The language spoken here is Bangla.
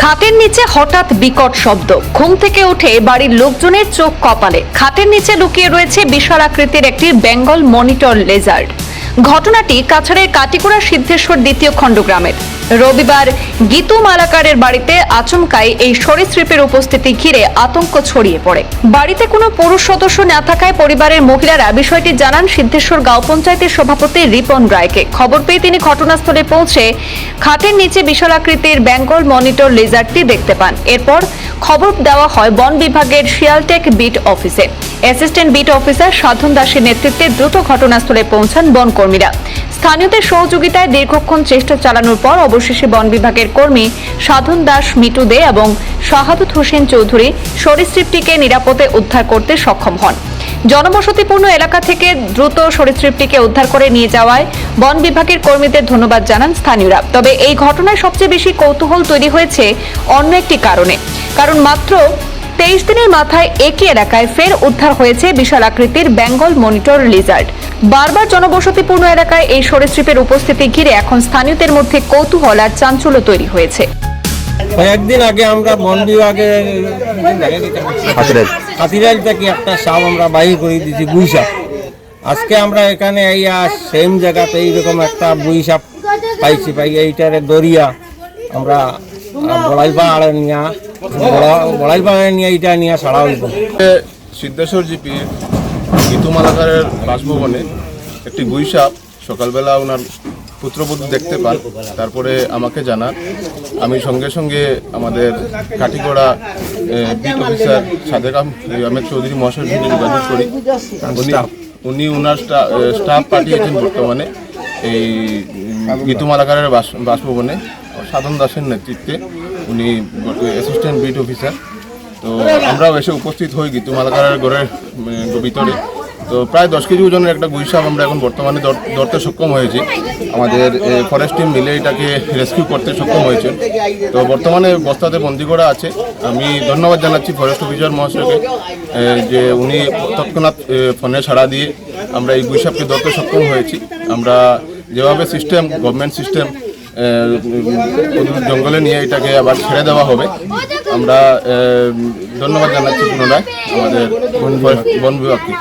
খাটের নিচে হঠাৎ বিকট শব্দ, ঘুম থেকে উঠে বাড়ির লোকজনের চোখ কপালে। খাটের নিচে লুকিয়ে রয়েছে বিশাল আকৃতির একটি বেঙ্গল মনিটর লেজার্ড। ঘটনাটি কাছাড়ের কাটিকুড়া সিদ্ধেশ্বর দ্বিতীয় খণ্ড গ্রামের। রবিবার গীতু মালাকারের বাড়িতে আচমকাই এই সরীসৃপের উপস্থিতি ঘিরে আতঙ্ক ছড়িয়ে পড়ে। বাড়িতে কোনো পুরুষ সদস্য না থাকায় পরিবারের মহিলারা বিষয়টি জানান সিদ্ধেশ্বর গাঁও পঞ্চায়েতের সভাপতি রিপন রায়কে। খবর পেয়ে তিনি ঘটনাস্থলে পৌঁছে খাটের নিচে বিশাল আকৃতির বেঙ্গল মনিটর লেজারটি দেখতে পান। এরপর খবর দেওয়া হয় বন বিভাগের শিয়ালটেক বিট অফিসে। অ্যাসিস্ট্যান্ট বিট অফিসার সাধন দাসের নেতৃত্বে দ্রুত ঘটনাস্থলে পৌঁছান বনকর্মীরা। স্থানীয়দের সহযোগিতায় দীর্ঘক্ষণ চেষ্টা চালানোর পর অবশেষে বন বিভাগের কর্মী সাধন দাস, মিটু দে এবং শাহাদুত হোসেন চৌধুরী সরীসৃপটিকে নিরাপদে উদ্ধার করতে সক্ষম হন। জনবসতিপূর্ণ এলাকা থেকে দ্রুত সরীসৃপটিকে উদ্ধার করে নিয়ে যাওয়ায় বন বিভাগের কর্মীদের ধন্যবাদ জানান স্থানীয়রা। তবে এই ঘটনায় সবচেয়ে বেশি কৌতূহল তৈরি হয়েছে অন্য একটি কারণ মাত্র 23 দিনের মাথায় একই এলাকায় ফের উদ্ধার হয়েছে বিশাল আকৃতির বেঙ্গল মনিটর লিজার্ড। বারবার জনবসতিপূর্ণ এলাকায় এই সরীসৃপের উপস্থিতি ঘিরে এখন স্থানীয়দের মধ্যে কৌতূহল আর চাঞ্চল্য তৈরি হয়েছে। কয়েকদিন আগে আমরা বন বিভাগের হাতিরাজ থেকে একটা সাপ আমরা বাহির করে দিয়েছি, বুই সাপ। আজকে আমরা এখানে সেম জায়গাতে এইরকম একটা বুই সাপ পাই এইটারে দরিয়া আমরা বড়াই পাহাড়ে নিয়ে এইটা নিয়ে সারা হইব। সিদ্ধেশ্বর জিপির গীতু মালাকারের বাসভবনে একটি গুই সাপ সকালবেলা ওনার পুত্রবধূ দেখতে পান। তারপরে আমাকে জানান, আমি সঙ্গে সঙ্গে আমাদের কাটিগড়া বিট অফিসার সাদেক আহমেদ চৌধুরী মহাশয়ের সঙ্গে যোগাযোগ করি। উনি ওনার স্টাফ পাঠিয়েছেন বর্তমানে এই গীতু মালাকারের বাসভবনে সাধন দাসের নেতৃত্বে। উনি অ্যাসিস্ট্যান্ট বিট অফিসার। তো আমরাও এসে উপস্থিত হই গীতু মালাকারের ঘরের ভিতরে। তো প্রায় 10 কেজি ওজনের একটা গুই সাপ আমরা এখন বর্তমানে ধরতে সক্ষম হয়েছি। আমাদের ফরেস্ট টিম মিলে এটাকে রেস্কিউ করতে সক্ষম হয়েছে। তো বর্তমানে বস্তাতে বন্দি করা আছে। আমি ধন্যবাদ জানাচ্ছি ফরেস্ট অফিসার মহাশয়কে যে উনি তৎক্ষণাৎ ফোনে সাড়া দিয়ে আমরা এই গুই সাপকে ধরতে সক্ষম হয়েছি। আমরা যেভাবে সিস্টেম, গভর্নমেন্ট সিস্টেম জঙ্গলে নিয়ে এটাকে আবার ছেড়ে দেওয়া হবে, আমরা ধন্যবাদ জানাচ্ছি পুনরায় আমাদের বন বিভাগকে।